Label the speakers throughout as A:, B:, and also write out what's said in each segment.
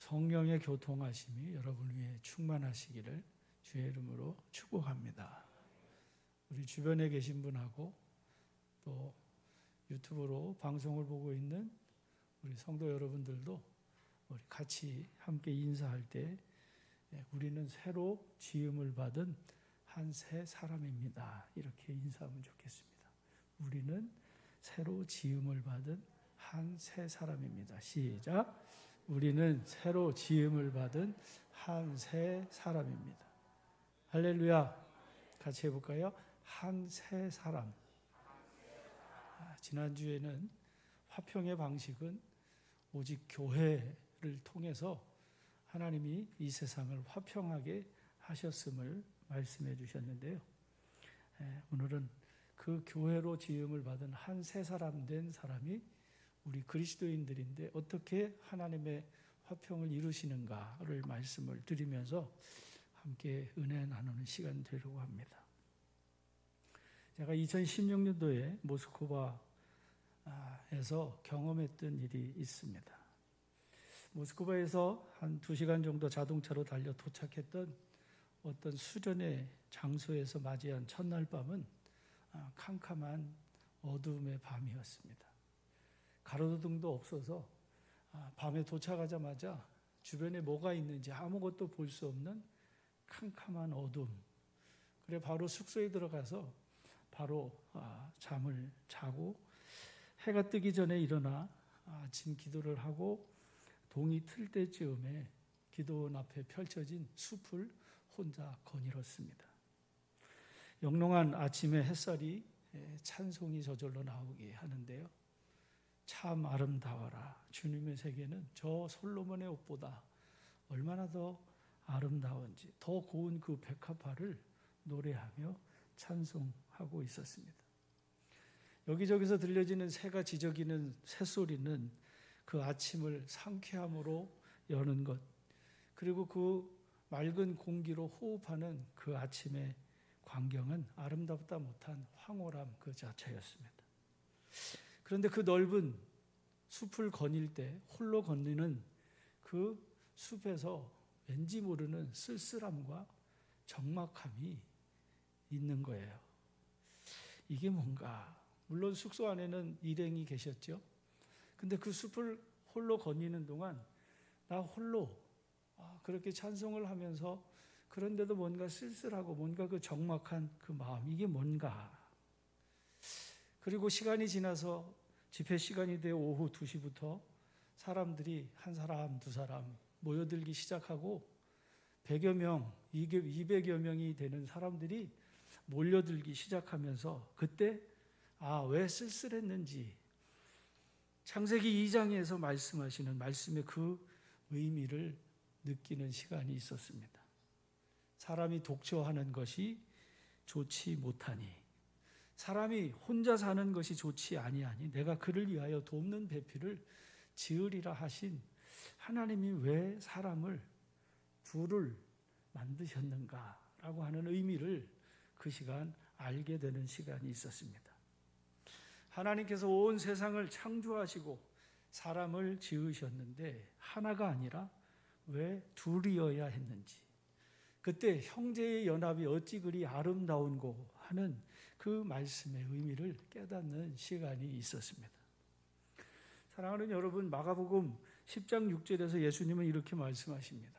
A: 성령의 교통하심이 여러분 위해 충만하시기를 주의 이름으로 축복합니다. 우리 주변에 계신 분하고 또 유튜브로 방송을 보고 있는 우리 성도 여러분들도 우리 같이 함께 인사할 때 우리는 새로 지음을 받은 한 새 사람입니다. 이렇게 인사하면 좋겠습니다. 우리는 새로 지음을 받은 한 새 사람입니다. 시작. 우리는 새로 지음을 받은 한 새 사람입니다. 할렐루야. 같이 해볼까요? 한 새 사람. 지난주에는 화평의 방식은 오직 교회를 통해서 하나님이 이 세상을 화평하게 하셨음을 말씀해 주셨는데요. 오늘은 그 교회로 지음을 받은 한 새 사람 된 사람이 우리 그리스도인들인데 어떻게 하나님의 화평을 이루시는가를 말씀을 드리면서 함께 은혜 나누는 시간 되려고 합니다. 제가 2016년도에 모스크바에서 경험했던 일이 있습니다. 모스크바에서 한 2시간 정도 자동차로 달려 도착했던 어떤 수련의 장소에서 맞이한 첫날 밤은 캄캄한 어두움의 밤이었습니다. 가로등도 없어서 밤에 도착하자마자 주변에 뭐가 있는지 아무것도 볼 수 없는 캄캄한 어둠. 그래 바로 숙소에 들어가서 바로 잠을 자고 해가 뜨기 전에 일어나 아침 기도를 하고 동이 틀 때쯤에 기도원 앞에 펼쳐진 숲을 혼자 거닐었습니다. 영롱한 아침의 햇살이 찬송이 저절로 나오게 하는데요. 참 아름다워라. 주님의 세계는 저 솔로몬의 옷보다 얼마나 더 아름다운지 더 고운 그 백합화를 노래하며 찬송하고 있었습니다. 여기저기서 들려지는 새가 지저귀는 새소리는 그 아침을 상쾌함으로 여는 것, 그리고 그 맑은 공기로 호흡하는 그 아침의 광경은 아름답다 못한 황홀함 그 자체였습니다. 그런데 그 넓은 숲을 거닐 때 홀로 거니는 그 숲에서 왠지 모르는 쓸쓸함과 적막함이 있는 거예요. 이게 뭔가? 물론 숙소 안에는 일행이 계셨죠. 근데 그 숲을 홀로 거니는 동안 나 홀로 그렇게 찬송을 하면서 그런데도 뭔가 쓸쓸하고 뭔가 그 적막한 그 마음, 이게 뭔가? 그리고 시간이 지나서 집회 시간이 되어 오후 2시부터 사람들이 한 사람, 두 사람 모여들기 시작하고 100여 명, 200여 명이 되는 사람들이 몰려들기 시작하면서 그때 왜 쓸쓸했는지 창세기 2장에서 말씀하시는 말씀의 그 의미를 느끼는 시간이 있었습니다. 사람이 독처하는 것이 좋지 못하니, 사람이 혼자 사는 것이 좋지 아니하니 내가 그를 위하여 돕는 배필을 지으리라 하신 하나님이 왜 사람을 둘을 만드셨는가라고 하는 의미를 그 시간 알게 되는 시간이 있었습니다. 하나님께서 온 세상을 창조하시고 사람을 지으셨는데 하나가 아니라 왜 둘이어야 했는지, 그때 형제의 연합이 어찌 그리 아름다운고 하는 그 말씀의 의미를 깨닫는 시간이 있었습니다. 사랑하는 여러분, 마가복음 10장 6절에서 예수님은 이렇게 말씀하십니다.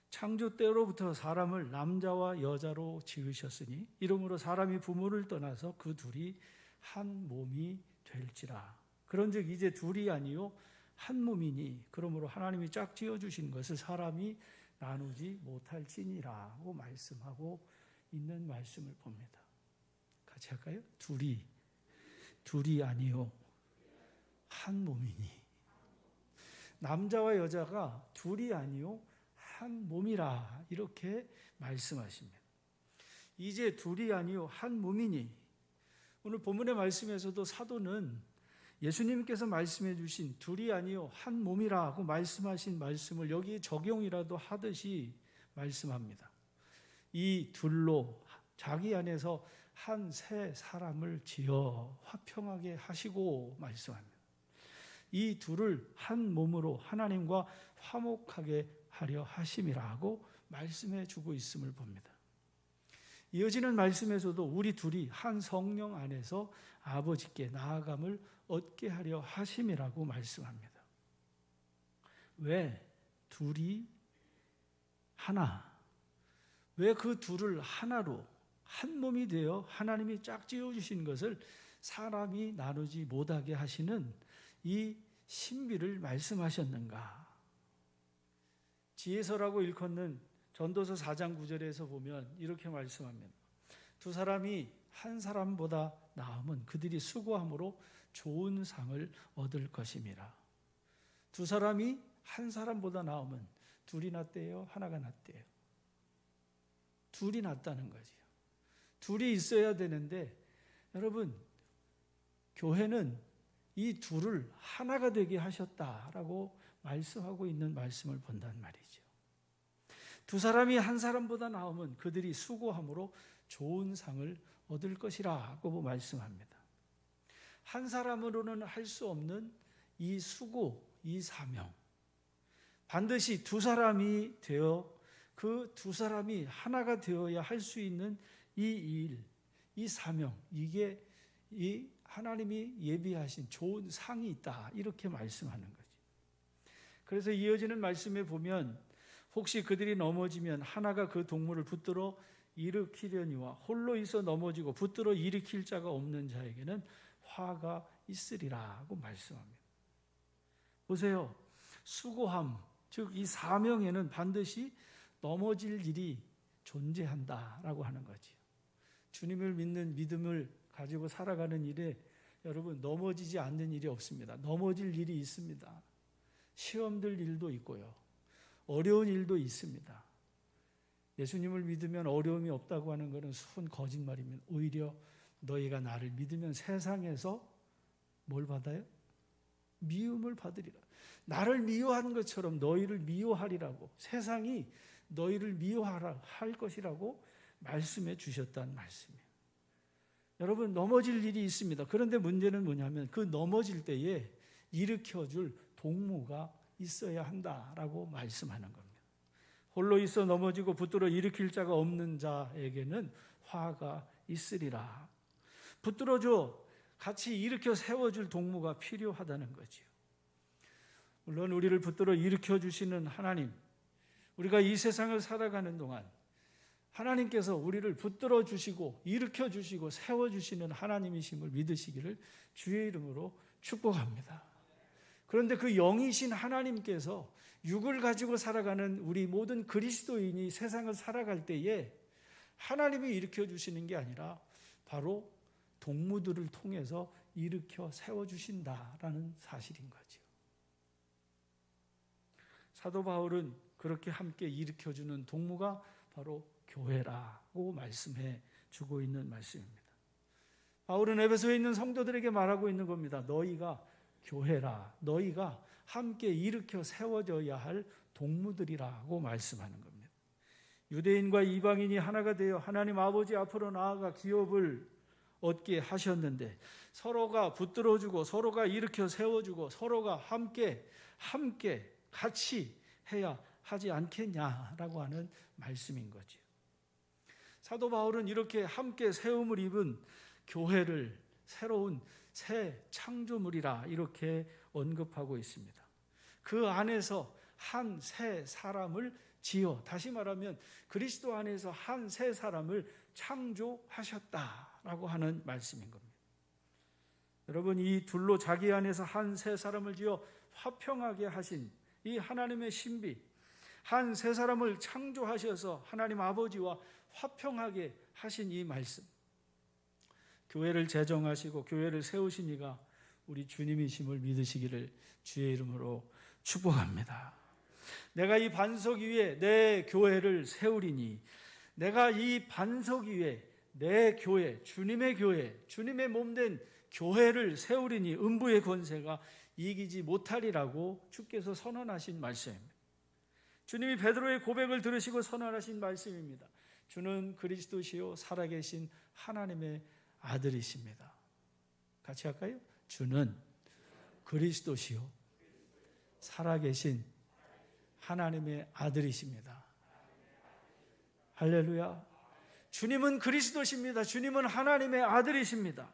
A: 창조 때로부터 사람을 남자와 여자로 지으셨으니 이러므로 사람이 부모를 떠나서 그 둘이 한 몸이 될지라. 그런즉 이제 둘이 아니요 한 몸이니 그러므로 하나님이 짝 지어주신 것을 사람이 나누지 못할지니라고 말씀하고 있는 말씀을 봅니다. 같이 할까요? 둘이 아니요 한 몸이니, 남자와 여자가 둘이 아니요 한 몸이라 이렇게 말씀하십니다. 이제 둘이 아니요 한 몸이니, 오늘 본문의 말씀에서도 사도는 예수님께서 말씀해 주신 둘이 아니요 한 몸이라고 말씀하신 말씀을 여기에 적용이라도 하듯이 말씀합니다. 이 둘로 자기 안에서 한 새 사람을 지어 화평하게 하시고 말씀합니다. 이 둘을 한 몸으로 하나님과 화목하게 하려 하심이라고 말씀해 주고 있음을 봅니다. 이어지는 말씀에서도 우리 둘이 한 성령 안에서 아버지께 나아감을 얻게 하려 하심이라고 말씀합니다. 왜 둘이 하나? 왜 그 둘을 하나로 한 몸이 되어 하나님이 짝지어 주신 것을 사람이 나누지 못하게 하시는 이 신비를 말씀하셨는가? 지혜서라고 일컫는 전도서 4장 9절에서 보면 이렇게 말씀합니다. 두 사람이 한 사람보다 나으면 그들이 수고함으로 좋은 상을 얻을 것임이라. 두 사람이 한 사람보다 나으면 둘이 낫대요? 하나가 낫대요? 둘이 낫다는 거지요. 둘이 있어야 되는데 여러분, 교회는 이 둘을 하나가 되게 하셨다라고 말씀하고 있는 말씀을 본단 말이죠. 두 사람이 한 사람보다 나으면 그들이 수고함으로 좋은 상을 얻을 것이라고 말씀합니다. 한 사람으로는 할 수 없는 이 수고, 이 사명, 반드시 두 사람이 되어 그 두 사람이 하나가 되어야 할 수 있는 이 일, 이 사명, 이게 이 하나님이 예비하신 좋은 상이 있다, 이렇게 말씀하는 거죠. 그래서 이어지는 말씀에 보면 혹시 그들이 넘어지면 하나가 그 동물을 붙들어 일으키려니와 홀로 있어 넘어지고 붙들어 일으킬 자가 없는 자에게는 화가 있으리라고 말씀합니다. 보세요. 수고함, 즉 이 사명에는 반드시 넘어질 일이 존재한다라고 하는 거지요. 주님을 믿는 믿음을 가지고 살아가는 일에 여러분 넘어지지 않는 일이 없습니다. 넘어질 일이 있습니다. 시험 들 일도 있고요. 어려운 일도 있습니다. 예수님을 믿으면 어려움이 없다고 하는 것은 순 거짓말이면 오히려 너희가 나를 믿으면 세상에서 뭘 받아요? 미움을 받으리라. 나를 미워하는 것처럼 너희를 미워하리라고, 세상이 너희를 미워하라 할 것이라고 말씀해 주셨다는 말씀이에요. 여러분, 넘어질 일이 있습니다. 그런데 문제는 뭐냐면 그 넘어질 때에 일으켜줄 동무가 있어야 한다라고 말씀하는 겁니다. 홀로 있어 넘어지고 붙들어 일으킬 자가 없는 자에게는 화가 있으리라. 붙들어줘, 같이 일으켜 세워줄 동무가 필요하다는 거지요. 물론 우리를 붙들어 일으켜 주시는 하나님, 우리가 이 세상을 살아가는 동안 하나님께서 우리를 붙들어 주시고 일으켜 주시고 세워 주시는 하나님이심을 믿으시기를 주의 이름으로 축복합니다. 그런데 그 영이신 하나님께서 육을 가지고 살아가는 우리 모든 그리스도인이 세상을 살아갈 때에 하나님이 일으켜 주시는 게 아니라 바로 동무들을 통해서 일으켜 세워주신다라는 사실인 거죠. 사도 바울은 그렇게 함께 일으켜주는 동무가 바로 교회라고 말씀해 주고 있는 말씀입니다. 바울은 에베소에 있는 성도들에게 말하고 있는 겁니다. 너희가 교회라, 너희가 함께 일으켜 세워져야 할 동무들이라고 말씀하는 겁니다. 유대인과 이방인이 하나가 되어 하나님 아버지 앞으로 나아가 기업을 얻게 하셨는데 서로가 붙들어주고 서로가 일으켜 세워주고 서로가 함께 같이 해야 하지 않겠냐라고 하는 말씀인 거죠. 사도 바울은 이렇게 함께 세움을 입은 교회를 새로운 새 창조물이라 이렇게 언급하고 있습니다. 그 안에서 한 새 사람을 지어, 다시 말하면 그리스도 안에서 한 새 사람을 창조하셨다라고 하는 말씀인 겁니다. 여러분, 이 둘로 자기 안에서 한 새 사람을 지어 화평하게 하신 이 하나님의 신비, 한 새 사람을 창조하셔서 하나님 아버지와 화평하게 하신 이 말씀, 교회를 제정하시고 교회를 세우신 이가 우리 주님이심을 믿으시기를 주의 이름으로 축복합니다. 내가 이 반석 위에 내 교회를 세우리니, 내가 이 반석 위에 내 교회, 주님의 교회, 주님의 몸된 교회를 세우리니 음부의 권세가 이기지 못하리라고 주께서 선언하신 말씀입니다. 주님이 베드로의 고백을 들으시고 선언하신 말씀입니다. 주는 그리스도시요 살아계신 하나님의 아들이십니다. 같이 할까요? 주는 그리스도시요 살아계신 하나님의 아들이십니다. 할렐루야. 주님은 그리스도십니다. 주님은 하나님의 아들이십니다.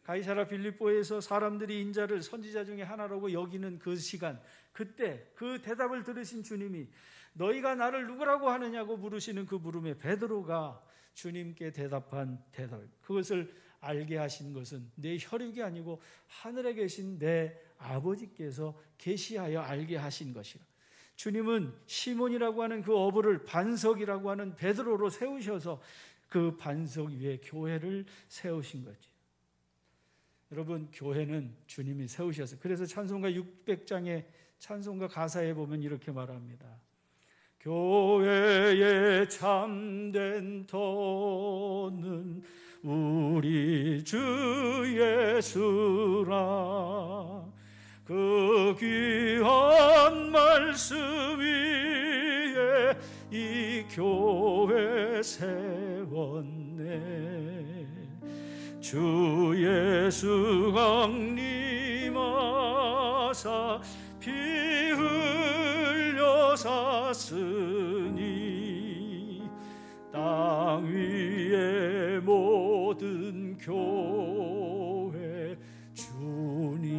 A: 가이사랴 빌립보에서 사람들이 인자를 선지자 중에 하나라고 여기는 그 시간, 그때 그 대답을 들으신 주님이 너희가 나를 누구라고 하느냐고 물으시는 그 물음에 베드로가 주님께 대답한 대답, 그것을 알게 하신 것은 내 혈육이 아니고 하늘에 계신 내 아버지께서 계시하여 알게 하신 것이라. 주님은 시몬이라고 하는 그 어부를 반석이라고 하는 베드로로 세우셔서 그 반석 위에 교회를 세우신 거지. 여러분, 교회는 주님이 세우셔서, 그래서 찬송가 600장의 찬송가 가사에 보면 이렇게 말합니다. 교회의 참된 터는 우리 주 예수라. 그 귀한 말씀 위에 이 교회 세웠네. 주 예수 강림하사 피 흘려 샀으니 땅 위의 모든 교회 주님의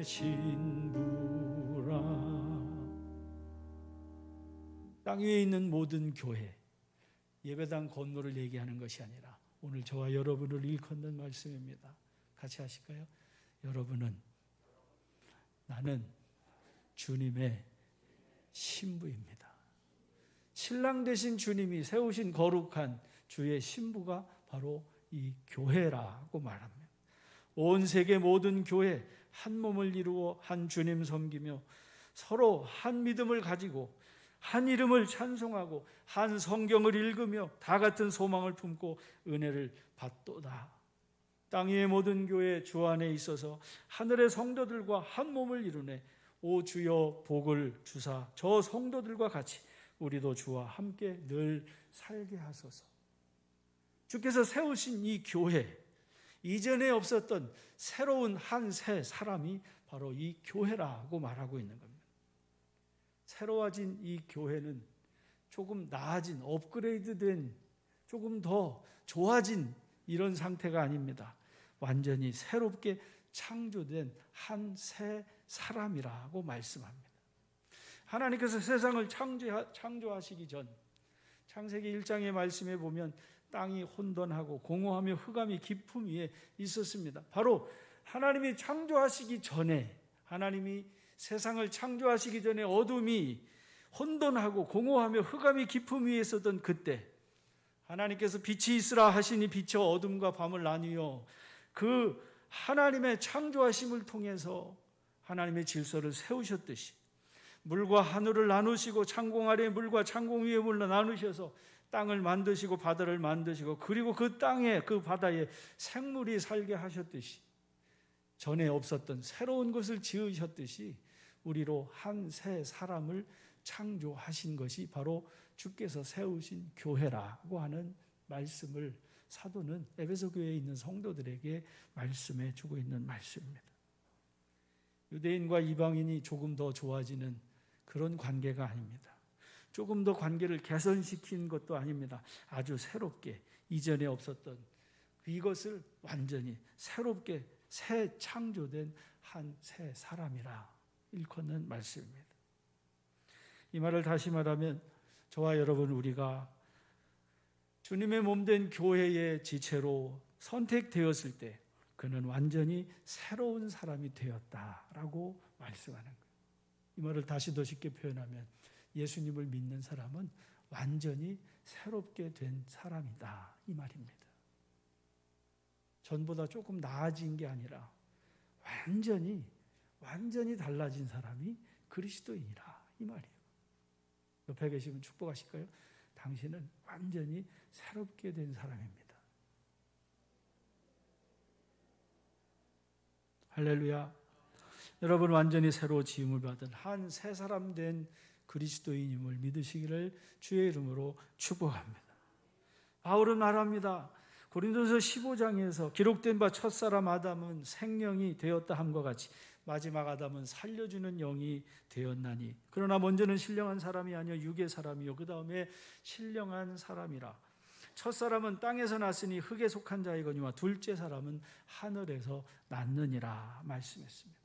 A: 신부라. 땅 위에 있는 모든 교회, 예배당 건물을 얘기하는 것이 아니라 오늘 저와 여러분을 일컫는 말씀입니다. 같이 하실까요? 여러분은, 나는 주님의 신부입니다. 신랑 되신 주님이 세우신 거룩한 주의 신부가 바로 이 교회라고 말합니다. 온 세계 모든 교회 한 몸을 이루어 한 주님 섬기며 서로 한 믿음을 가지고 한 이름을 찬송하고 한 성경을 읽으며 다 같은 소망을 품고 은혜를 받도다. 땅 위의 모든 교회 주 안에 있어서 하늘의 성도들과 한 몸을 이루네. 오 주여 복을 주사 저 성도들과 같이 우리도 주와 함께 늘 살게 하소서. 주께서 세우신 이 교회, 이전에 없었던 새로운 한 새 사람이 바로 이 교회라고 말하고 있는 겁니다. 새로워진 이 교회는 조금 나아진, 업그레이드된, 조금 더 좋아진 이런 상태가 아닙니다. 완전히 새롭게 창조된 한 새 사람이라고 말씀합니다. 하나님께서 세상을 창조하시기 전 창세기 1장의 말씀에 보면 땅이 혼돈하고 공허하며 흑암이 깊음 위에 있었습니다. 바로 하나님이 창조하시기 전에, 하나님이 세상을 창조하시기 전에 어둠이 혼돈하고 공허하며 흑암이 깊음 위에 있었던 그때 하나님께서 빛이 있으라 하시니 빛이 어둠과 밤을 나뉘어 그 하나님의 창조하심을 통해서 하나님의 질서를 세우셨듯이 물과 하늘을 나누시고 창공 아래의 물과 창공 위의 물로 나누셔서 땅을 만드시고 바다를 만드시고 그리고 그 땅에 그 바다에 생물이 살게 하셨듯이 전에 없었던 새로운 것을 지으셨듯이 우리로 한 새 사람을 창조하신 것이 바로 주께서 세우신 교회라고 하는 말씀을 사도는 에베소 교회에 있는 성도들에게 말씀해 주고 있는 말씀입니다. 유대인과 이방인이 조금 더 좋아지는 그런 관계가 아닙니다. 조금 더 관계를 개선시킨 것도 아닙니다. 아주 새롭게 이전에 없었던 이것을 완전히 새롭게 새 창조된 한 새 사람이라 일컫는 말씀입니다. 이 말을 다시 말하면 저와 여러분, 우리가 주님의 몸된 교회의 지체로 선택되었을 때 그는 완전히 새로운 사람이 되었다라고 말씀하는 거예요. 이 말을 다시 더 쉽게 표현하면 예수님을 믿는 사람은 완전히 새롭게 된 사람이다, 이 말입니다. 전보다 조금 나아진 게 아니라 완전히 달라진 사람이 그리스도인이라, 이 말이에요. 옆에 계시면 축복하실까요? 당신은 완전히 새롭게 된 사람입니다. 할렐루야. 여러분, 완전히 새로 지음을 받은 한 새 사람 된 그리스도인임을 믿으시기를 주의 이름으로 축복합니다. 바울은 말합니다. 고린도서 15장에서 기록된 바 첫사람 아담은 생명이 되었다 함과 같이 마지막 아담은 살려주는 영이 되었나니 그러나 먼저는 신령한 사람이 아니요 육의 사람이요 그 다음에 신령한 사람이라. 첫사람은 땅에서 났으니 흙에 속한 자이거니와 둘째 사람은 하늘에서 났느니라 말씀했습니다.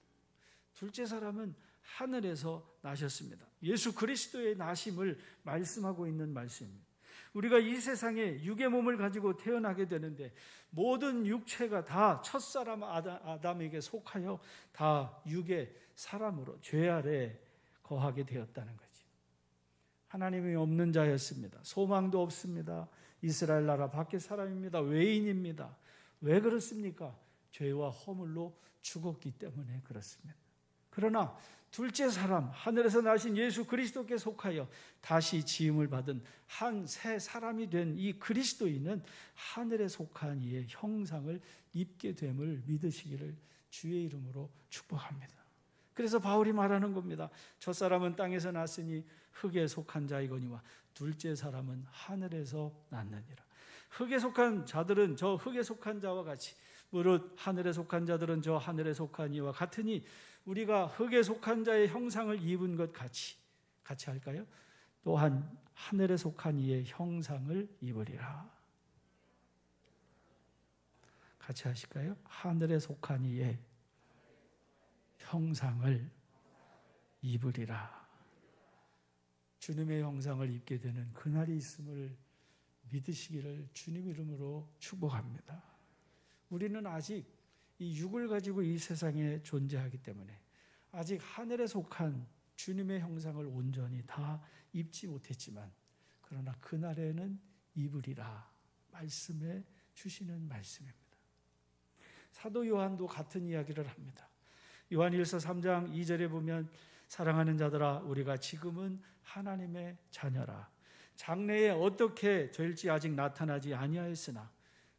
A: 둘째 사람은 하늘에서 나셨습니다. 예수 그리스도의 나심을 말씀하고 있는 말씀입니다. 우리가 이 세상에 육의 몸을 가지고 태어나게 되는데 모든 육체가 다 첫사람 아담에게 속하여 다 육의 사람으로 죄 아래 거하게 되었다는 거죠. 하나님이 없는 자였습니다. 소망도 없습니다. 이스라엘 나라 밖의 사람입니다. 외인입니다. 왜 그렇습니까? 죄와 허물로 죽었기 때문에 그렇습니다. 그러나 둘째 사람, 하늘에서 나신 예수 그리스도께 속하여 다시 지음을 받은 한 새 사람이 된 이 그리스도인은 하늘에 속한 이의 형상을 입게 됨을 믿으시기를 주의 이름으로 축복합니다. 그래서 바울이 말하는 겁니다. 첫사람은 땅에서 났으니 흙에 속한 자이거니와 둘째 사람은 하늘에서 났느니라. 흙에 속한 자들은 저 흙에 속한 자와 같이 무릇 하늘에 속한 자들은 저 하늘에 속한 이와 같으니 우리가 흙에 속한 자의 형상을 입은 것 같이 할까요? 또한 하늘에 속한 이의 형상을 입으리라. 같이 하실까요? 하늘에 속한 이의 형상을 입으리라. 주님의 형상을 입게 되는 그날이 있음을 믿으시기를 주님 이름으로 축복합니다. 우리는 아직 이 육을 가지고 이 세상에 존재하기 때문에 아직 하늘에 속한 주님의 형상을 온전히 다 입지 못했지만 그러나 그날에는 입으리라 말씀해 주시는 말씀입니다. 사도 요한도 같은 이야기를 합니다. 요한일서 3장 2절에 보면 사랑하는 자들아 우리가 지금은 하나님의 자녀라. 장래에 어떻게 될지 아직 나타나지 아니하였으나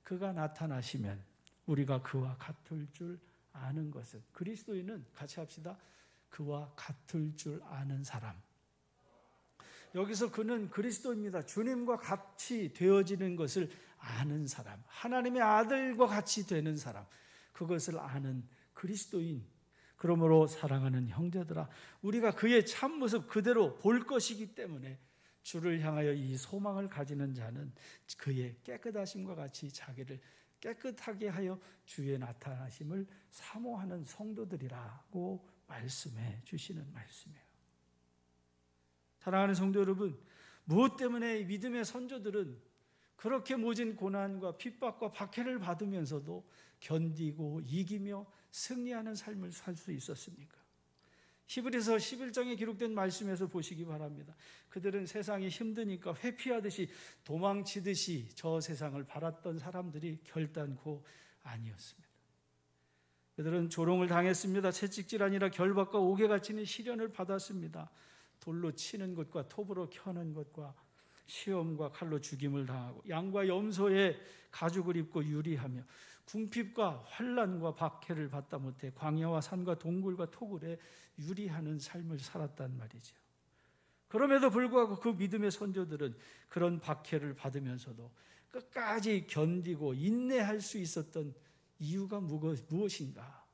A: 그가 나타나시면 우리가 그와 같을 줄 아는 것은 그리스도인은 같이 합시다. 그와 같을 줄 아는 사람. 여기서 그는 그리스도입니다. 주님과 같이 되어지는 것을 아는 사람. 하나님의 아들과 같이 되는 사람. 그것을 아는 그리스도인. 그러므로 사랑하는 형제들아 우리가 그의 참모습 그대로 볼 것이기 때문에 주를 향하여 이 소망을 가지는 자는 그의 깨끗하심과 같이 자기를 깨끗하게 하여 주의 나타나심을 사모하는 성도들이라고 말씀해 주시는 말씀이에요. 사랑하는 성도 여러분, 무엇 때문에 믿음의 선조들은 그렇게 모진 고난과 핍박과 박해를 받으면서도 견디고 이기며 승리하는 삶을 살 수 있었습니까? 히브리서 11장에 기록된 말씀에서 보시기 바랍니다. 그들은 세상이 힘드니까 회피하듯이 도망치듯이 저 세상을 바랐던 사람들이 결단코 아니었습니다. 그들은 조롱을 당했습니다. 채찍질 아니라 결박과 옥에 갇히는 시련을 받았습니다. 돌로 치는 것과 톱으로 켜는 것과 시험과 칼로 죽임을 당하고 양과 염소의 가죽을 입고 유리하며 궁핍과 환난과 박해를 받다 못해 광야와 산과 동굴과 토굴에 유리하는 삶을 살았단 말이죠. 그럼에도 불구하고 그 믿음의 선조들은 그런 박해를 받으면서도 끝까지 견디고 인내할 수 있었던 이유가 무엇인가?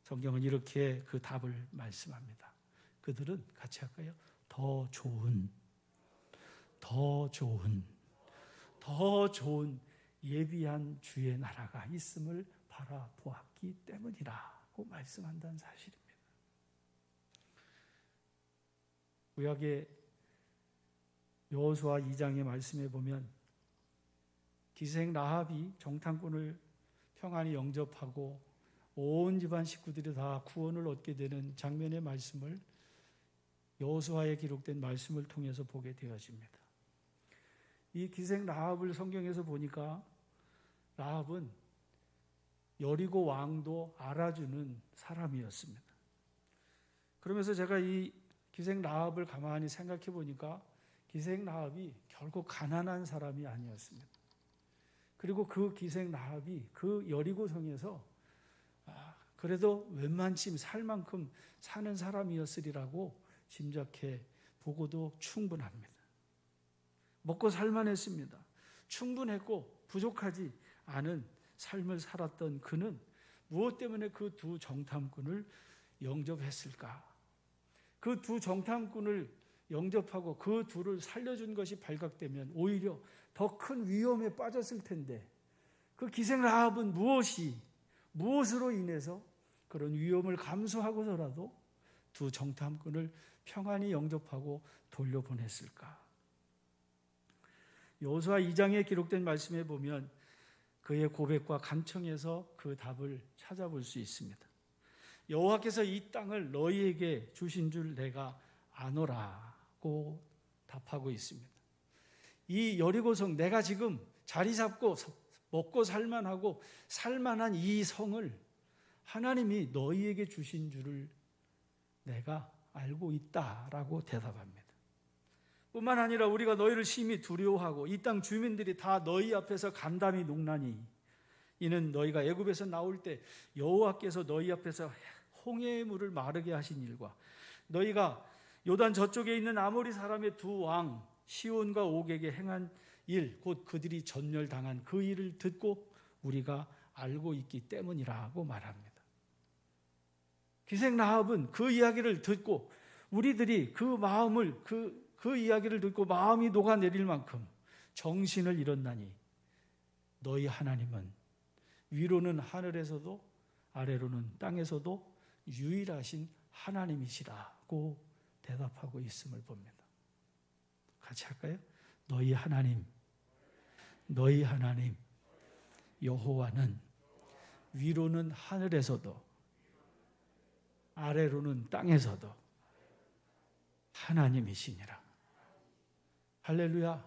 A: 성경은 이렇게 그 답을 말씀합니다. 그들은 같이 할까요? 더 좋은 예비한 주의 나라가 있음을 바라보았기 때문이라고 말씀한다는 사실입니다. 구약의 여호수아 2장의 말씀에 보면 기생 라합이 정탐꾼을 평안히 영접하고 온 집안 식구들이 다 구원을 얻게 되는 장면의 말씀을 여호수아에 기록된 말씀을 통해서 보게 되어집니다. 이 기생 라합을 성경에서 보니까 라합은 여리고 왕도 알아주는 사람이었습니다. 그러면서 제가 이 기생 라합을 가만히 생각해 보니까 기생 라합이 결코 가난한 사람이 아니었습니다. 그리고 그 기생 라합이 그 여리고성에서 그래도 웬만치 살 만큼 사는 사람이었으리라고 짐작해 보고도 충분합니다. 먹고 살만했습니다. 충분했고 부족하지 않은 삶을 살았던 그는 무엇 때문에 그 두 정탐꾼을 영접했을까? 그 두 정탐꾼을 영접하고 그 둘을 살려준 것이 발각되면 오히려 더 큰 위험에 빠졌을 텐데 그 기생 라합은 무엇으로 인해서 그런 위험을 감수하고서라도 두 정탐꾼을 평안히 영접하고 돌려보냈을까? 여호수아 2장에 기록된 말씀에 보면 그의 고백과 간청에서 그 답을 찾아볼 수 있습니다. 여호와께서 이 땅을 너희에게 주신 줄 내가 아노라고 답하고 있습니다. 이 여리고성, 내가 지금 자리 잡고 먹고 살만하고 살만한 이 성을 하나님이 너희에게 주신 줄을 내가 알고 있다라고 대답합니다. 뿐만 아니라 우리가 너희를 심히 두려워하고 이 땅 주민들이 다 너희 앞에서 간담이 농나니 이는 너희가 애굽에서 나올 때 여호와께서 너희 앞에서 홍해의 물을 마르게 하신 일과 너희가 요단 저쪽에 있는 아모리 사람의 두 왕 시온과 옥에게 행한 일, 곧 그들이 전멸당한 그 일을 듣고 우리가 알고 있기 때문이라고 말합니다. 기생 라합은 그 이야기를 듣고 우리들이 그 이야기를 듣고 마음이 녹아내릴 만큼 정신을 잃었나니 너희 하나님은 위로는 하늘에서도 아래로는 땅에서도 유일하신 하나님이시라고 대답하고 있음을 봅니다. 같이 할까요? 너희 하나님 여호와는 위로는 하늘에서도 아래로는 땅에서도 하나님이시니라. 할렐루야.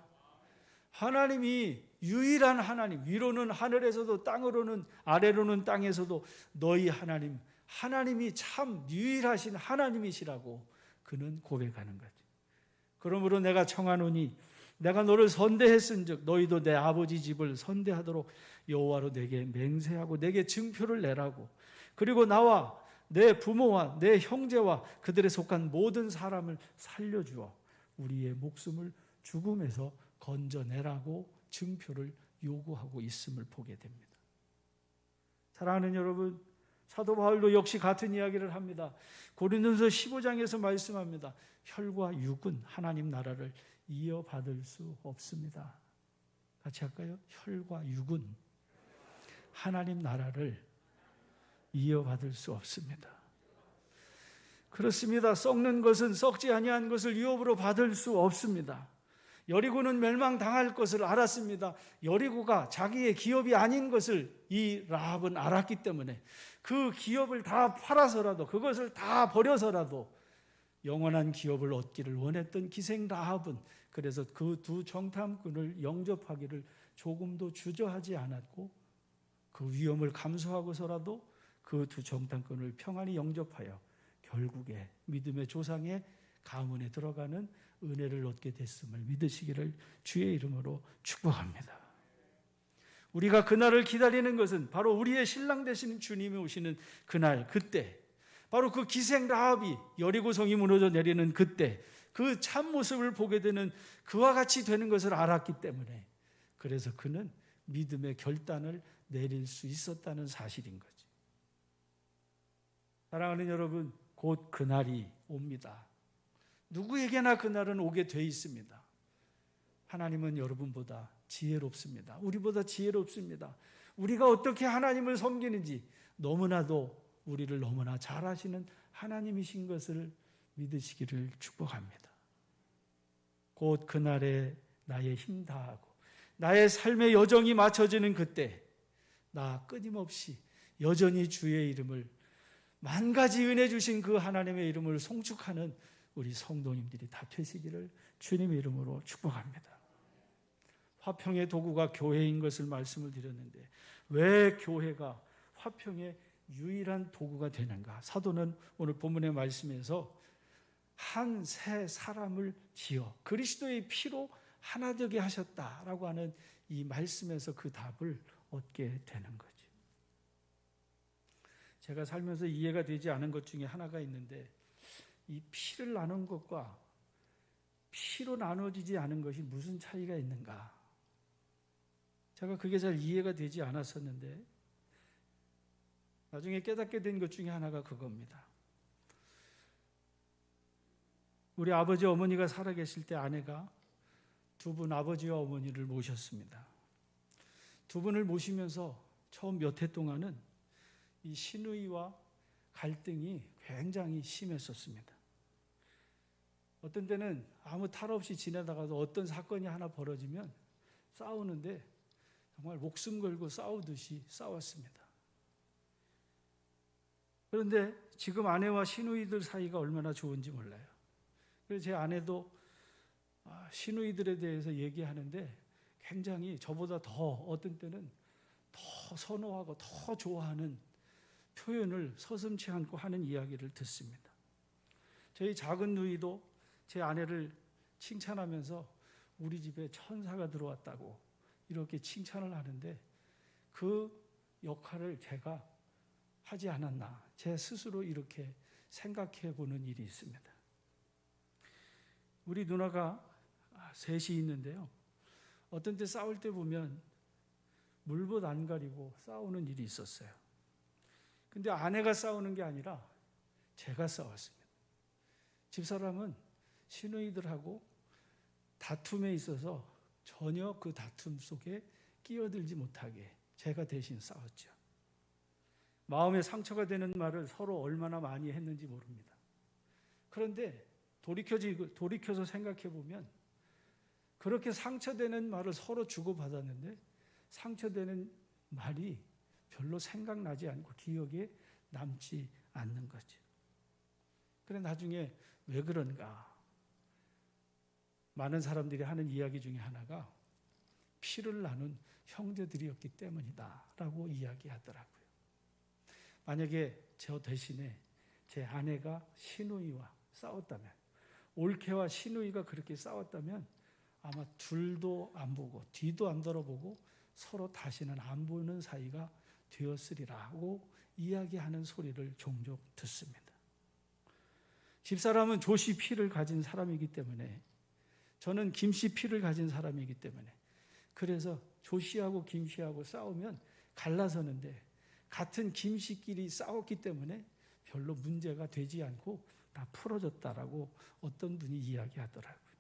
A: 하나님이 유일한 하나님, 위로는 하늘에서도 땅으로는 아래로는 땅에서도 너희 하나님이 참 유일하신 하나님이시라고 그는 고백하는 거죠. 그러므로 내가 청하노니 내가 너를 선대했은즉 너희도 내 아버지 집을 선대하도록 여호와로 내게 맹세하고 내게 증표를 내라고. 그리고 나와 내 부모와 내 형제와 그들에 속한 모든 사람을 살려주어 우리의 목숨을 죽음에서 건져내라고 증표를 요구하고 있음을 보게 됩니다. 사랑하는 여러분, 사도 바울도 역시 같은 이야기를 합니다. 고린도서 15장에서 말씀합니다. 혈과 육은 하나님 나라를 이어받을 수 없습니다. 같이 할까요? 혈과 육은 하나님 나라를 이어받을 수 없습니다. 그렇습니다. 썩는 것은 썩지 아니한 것을 유업으로 받을 수 없습니다. 여리고는 멸망당할 것을 알았습니다. 여리고가 자기의 기업이 아닌 것을 이 라합은 알았기 때문에 그 기업을 다 팔아서라도 그것을 다 버려서라도 영원한 기업을 얻기를 원했던 기생 라합은 그래서 그 두 정탐꾼을 영접하기를 조금도 주저하지 않았고 그 위험을 감수하고서라도 그 두 정탐꾼을 평안히 영접하여 결국에 믿음의 조상의 가문에 들어가는 은혜를 얻게 됐음을 믿으시기를 주의 이름으로 축복합니다. 우리가 그날을 기다리는 것은 바로 우리의 신랑 되시는 주님이 오시는 그날, 그때 바로 그 기생 라합이 여리고성이 무너져 내리는 그때 그 참모습을 보게 되는 그와 같이 되는 것을 알았기 때문에 그래서 그는 믿음의 결단을 내릴 수 있었다는 사실인 거죠. 사랑하는 여러분, 곧 그날이 옵니다. 누구에게나 그날은 오게 돼 있습니다. 하나님은 여러분보다 지혜롭습니다. 우리보다 지혜롭습니다. 우리가 어떻게 하나님을 섬기는지 너무나도 우리를 너무나 잘 아시는 하나님이신 것을 믿으시기를 축복합니다. 곧 그날에 나의 힘 다하고 나의 삶의 여정이 맞춰지는 그때 나 끊임없이 여전히 주의 이름을 만 가지 은혜 주신 그 하나님의 이름을 송축하는 우리 성도님들이 다 되시기를 주님의 이름으로 축복합니다. 화평의 도구가 교회인 것을 말씀을 드렸는데 왜 교회가 화평의 유일한 도구가 되는가? 사도는 오늘 본문의 말씀에서 한 새 사람을 지어 그리스도의 피로 하나 되게 하셨다라고 하는 이 말씀에서 그 답을 얻게 되는 거죠. 제가 살면서 이해가 되지 않은 것 중에 하나가 있는데 이 피를 나눈 것과 피로 나눠지지 않은 것이 무슨 차이가 있는가? 제가 그게 잘 이해가 되지 않았었는데 나중에 깨닫게 된 것 중에 하나가 그겁니다. 우리 아버지 어머니가 살아계실 때 아내가 두 분 아버지와 어머니를 모셨습니다. 두 분을 모시면서 처음 몇 해 동안은 이 시누이와 갈등이 굉장히 심했었습니다. 어떤 때는 아무 탈 없이 지내다가도 어떤 사건이 하나 벌어지면 싸우는데 정말 목숨 걸고 싸우듯이 싸웠습니다. 그런데 지금 아내와 시누이들 사이가 얼마나 좋은지 몰라요. 그래서 제 아내도 시누이들에 대해서 얘기하는데 굉장히 저보다 더 어떤 때는 더 선호하고 더 좋아하는 표현을 서슴지 않고 하는 이야기를 듣습니다. 저희 작은 누이도 제 아내를 칭찬하면서 우리 집에 천사가 들어왔다고 이렇게 칭찬을 하는데 그 역할을 제가 하지 않았나, 제 스스로 이렇게 생각해 보는 일이 있습니다. 우리 누나가 셋이 있는데요. 어떤 때 싸울 때 보면 물봇 안 가리고 싸우는 일이 있었어요. 근데 아내가 싸우는 게 아니라 제가 싸웠습니다. 집사람은 시누이들하고 다툼에 있어서 전혀 그 다툼 속에 끼어들지 못하게 제가 대신 싸웠죠. 마음에 상처가 되는 말을 서로 얼마나 많이 했는지 모릅니다. 그런데 돌이켜서 생각해 보면 그렇게 상처되는 말을 서로 주고받았는데 상처되는 말이 별로 생각나지 않고 기억에 남지 않는 거죠. 그래 나중에 왜 그런가? 많은 사람들이 하는 이야기 중에 하나가 피를 나눈 형제들이었기 때문이다라고 이야기하더라고요. 만약에 저 대신에 제 아내가 시누이와 싸웠다면, 올케와 시누이가 그렇게 싸웠다면 아마 둘도 안 보고 뒤도 안 돌아보고 서로 다시는 안 보는 사이가 되었으리라고 이야기하는 소리를 종종 듣습니다. 집사람은 조씨 피를 가진 사람이기 때문에, 저는 김씨 피를 가진 사람이기 때문에, 그래서 조씨하고 김씨하고 싸우면 갈라서는데 같은 김씨끼리 싸웠기 때문에 별로 문제가 되지 않고 다 풀어졌다라고 어떤 분이 이야기하더라고요.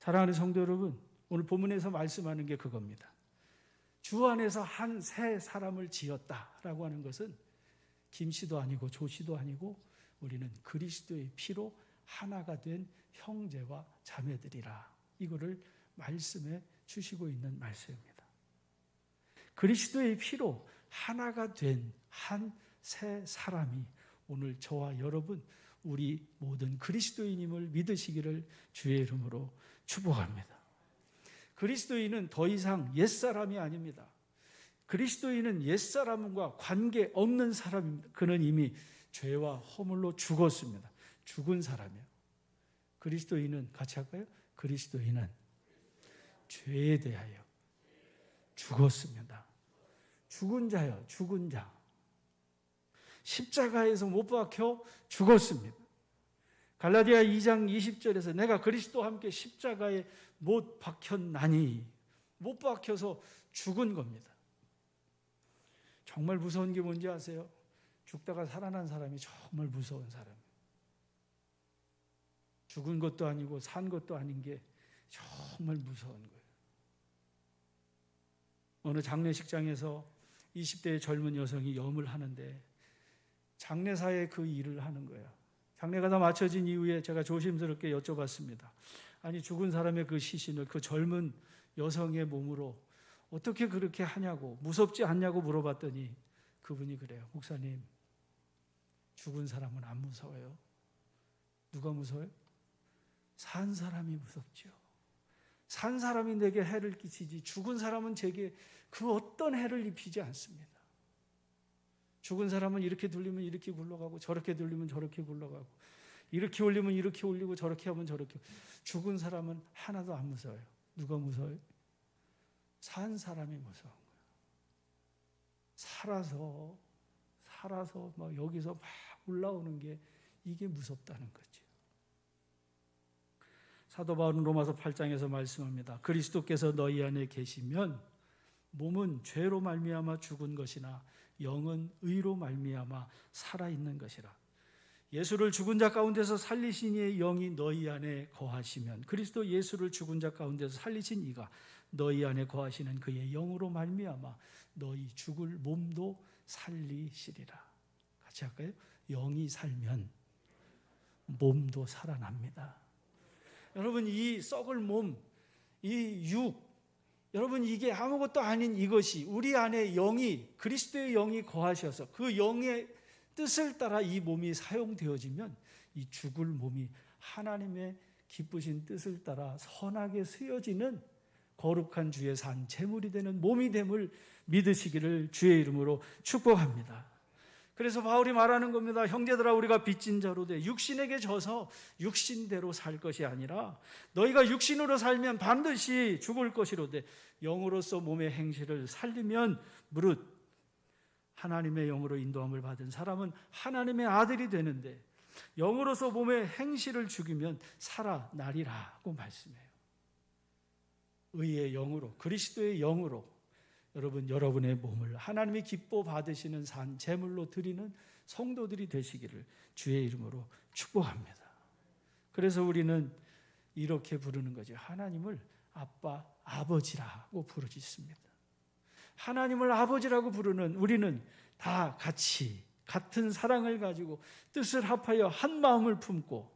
A: 사랑하는 성도 여러분, 오늘 본문에서 말씀하는 게 그겁니다. 주 안에서 한 새 사람을 지었다라고 하는 것은 김씨도 아니고 조씨도 아니고 우리는 그리스도의 피로 하나가 된 형제와 자매들이라, 이거를 말씀해 주시고 있는 말씀입니다. 그리스도의 피로 하나가 된 한 새 사람이 오늘 저와 여러분, 우리 모든 그리스도인임을 믿으시기를 주의 이름으로 축복합니다. 그리스도인은 더 이상 옛사람이 아닙니다. 그리스도인은 옛사람과 관계없는 사람입니다. 그는 이미 죄와 허물로 죽었습니다. 죽은 사람이에요. 그리스도인은 같이 할까요? 그리스도인은 죄에 대하여 죽었습니다. 죽은 자요, 죽은 자. 십자가에서 못 박혀 죽었습니다. 갈라디아 2장 20절에서 내가 그리스도와 함께 십자가에 못 박혔나니, 못 박혀서 죽은 겁니다. 정말 무서운 게 뭔지 아세요? 죽다가 살아난 사람이 정말 무서운 사람이에요. 죽은 것도 아니고 산 것도 아닌 게 정말 무서운 거예요. 어느 장례식장에서 20대의 젊은 여성이 염을 하는데 장례사에 그 일을 하는 거예요. 장례가 다 마쳐진 이후에 제가 조심스럽게 여쭤봤습니다. 아니, 죽은 사람의 그 시신을 그 젊은 여성의 몸으로 어떻게 그렇게 하냐고, 무섭지 않냐고 물어봤더니 그분이 그래요. 목사님, 죽은 사람은 안 무서워요. 누가 무서워요? 산 사람이 무섭죠. 산 사람이 내게 해를 끼치지 죽은 사람은 제게 그 어떤 해를 입히지 않습니다. 죽은 사람은 이렇게 돌리면 이렇게 굴러가고 저렇게 돌리면 저렇게 굴러가고 이렇게 올리면 이렇게 올리고 저렇게 하면 저렇게. 죽은 사람은 하나도 안 무서워요. 누가 무서워요? 산 사람이 무서운 거예요. 살아서 막 여기서 막 올라오는 게 이게 무섭다는 거죠. 사도 바울은 로마서 8장에서 말씀합니다. 그리스도께서 너희 안에 계시면 몸은 죄로 말미암아 죽은 것이나 영은 의로 말미암아 살아있는 것이라. 예수를 죽은 자 가운데서 살리신 이의 영이 너희 안에 거하시면, 그리스도 예수를 죽은 자 가운데서 살리신 이가 너희 안에 거하시는 그의 영으로 말미암아 너희 죽을 몸도 살리시리라. 같이 할까요? 영이 살면 몸도 살아납니다. 여러분, 이 썩을 몸, 이 육, 여러분, 이게 아무것도 아닌 이것이 우리 안에 영이, 그리스도의 영이 거하셔서 그 영의 뜻을 따라 이 몸이 사용되어지면 이 죽을 몸이 하나님의 기쁘신 뜻을 따라 선하게 쓰여지는 거룩한 주의 산 제물이 되는 몸이 됨을 믿으시기를 주의 이름으로 축복합니다. 그래서 바울이 말하는 겁니다. 형제들아, 우리가 빚진 자로 돼 육신에게 져서 육신대로 살 것이 아니라 너희가 육신으로 살면 반드시 죽을 것이로되 영으로서 몸의 행실을 살리면 무릇 하나님의 영으로 인도함을 받은 사람은 하나님의 아들이 되는데 영으로서 몸의 행실을 죽이면 살아나리라고 말씀해요. 의의 영으로, 그리스도의 영으로 여러분, 여러분의 몸을 하나님이 기뻐 받으시는 산 제물로 드리는 성도들이 되시기를 주의 이름으로 축복합니다. 그래서 우리는 이렇게 부르는 거죠. 하나님을 아빠, 아버지라고 부르짖습니다. 하나님을 아버지라고 부르는 우리는 다 같이 같은 사랑을 가지고 뜻을 합하여 한 마음을 품고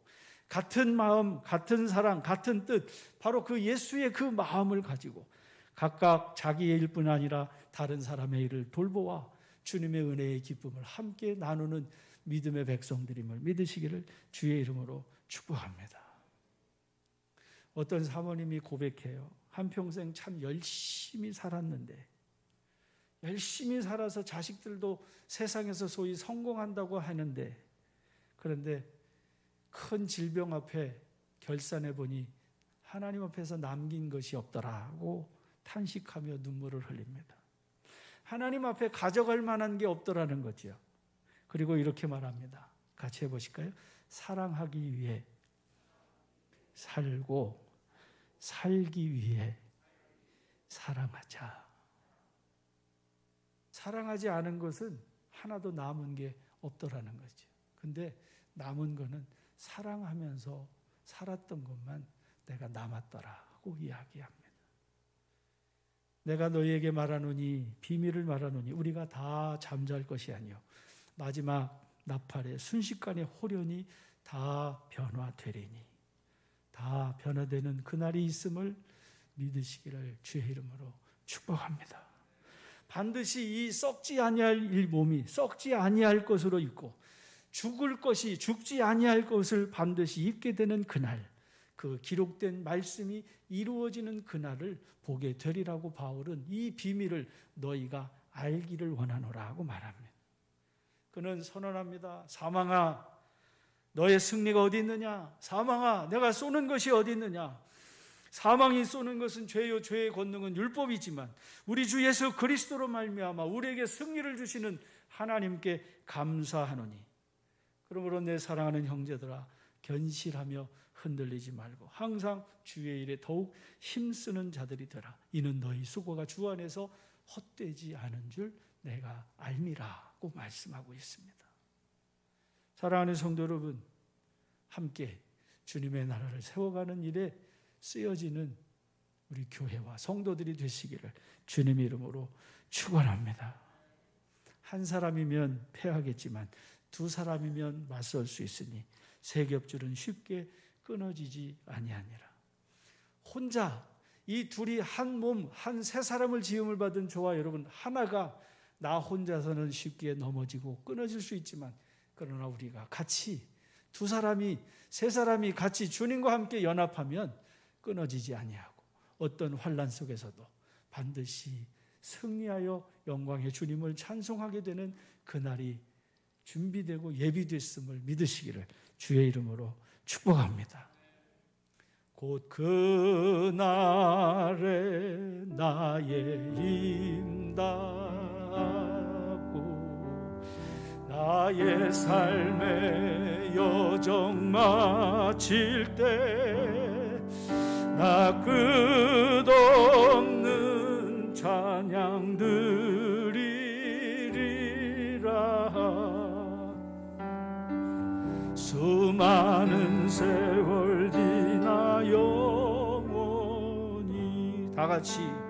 A: 같은 마음, 같은 사랑, 같은 뜻, 바로 그 예수의 그 마음을 가지고 각각 자기의 일뿐 아니라 다른 사람의 일을 돌보아 주님의 은혜의 기쁨을 함께 나누는 믿음의 백성들임을 믿으시기를 주의 이름으로 축복합니다. 어떤 사모님이 고백해요. 한평생 참 열심히 살았는데, 열심히 살아서 자식들도 세상에서 소위 성공한다고 하는데, 그런데 큰 질병 앞에 결산해 보니 하나님 앞에서 남긴 것이 없더라고 탄식하며 눈물을 흘립니다. 하나님 앞에 가져갈 만한 게 없더라는 거죠. 그리고 이렇게 말합니다. 같이 해보실까요? 사랑하기 위해 살고 살기 위해 사랑하자. 사랑하지 않은 것은 하나도 남은 게 없더라는 거죠. 근데 남은 거는 사랑하면서 살았던 것만 내가 남았더라고 이야기합니다. 내가 너희에게 말하노니, 비밀을 말하노니 우리가 다 잠잘 것이 아니요 마지막 나팔에 순식간에 홀연히 다 변화되리니, 다 변화되는 그날이 있음을 믿으시기를 주의 이름으로 축복합니다. 반드시 이 썩지 아니할 이 몸이 썩지 아니할 것으로 있고 죽을 것이 죽지 아니할 것을 반드시 입게 되는 그날, 그 기록된 말씀이 이루어지는 그날을 보게 되리라고 바울은 이 비밀을 너희가 알기를 원하노라고 말합니다. 그는 선언합니다. 사망아, 너의 승리가 어디 있느냐? 사망아, 내가 쏘는 것이 어디 있느냐? 사망이 쏘는 것은 죄요, 죄의 권능은 율법이지만 우리 주 예수 그리스도로 말미암아 우리에게 승리를 주시는 하나님께 감사하노니, 그러므로 내 사랑하는 형제들아, 견실하며 흔들리지 말고 항상 주의 일에 더욱 힘쓰는 자들이 되라. 이는 너희 수고가 주 안에서 헛되지 않은 줄 내가 알미라고 말씀하고 있습니다. 사랑하는 성도 여러분, 함께 주님의 나라를 세워가는 일에 쓰여지는 우리 교회와 성도들이 되시기를 주님의 이름으로 축원합니다. 한 사람이면 패하겠지만 두 사람이면 맞설 수 있으니 세 겹줄은 쉽게 끊어지지 아니하니라. 혼자 이 둘이 한 몸, 한 세 사람을 지음을 받은 저와 여러분 하나가 나 혼자서는 쉽게 넘어지고 끊어질 수 있지만, 그러나 우리가 같이 두 사람이 세 사람이 같이 주님과 함께 연합하면 끊어지지 아니하고 어떤 환난 속에서도 반드시 승리하여 영광의 주님을 찬송하게 되는 그날이 준비되고 예비됐음을 믿으시기를 주의 이름으로 축복합니다. 곧 그날에 나의 임답고 나의 삶의 여정 마칠 때 나 끝없는 찬양 드리리라. 수많은 세월 지나 영원히 다 같이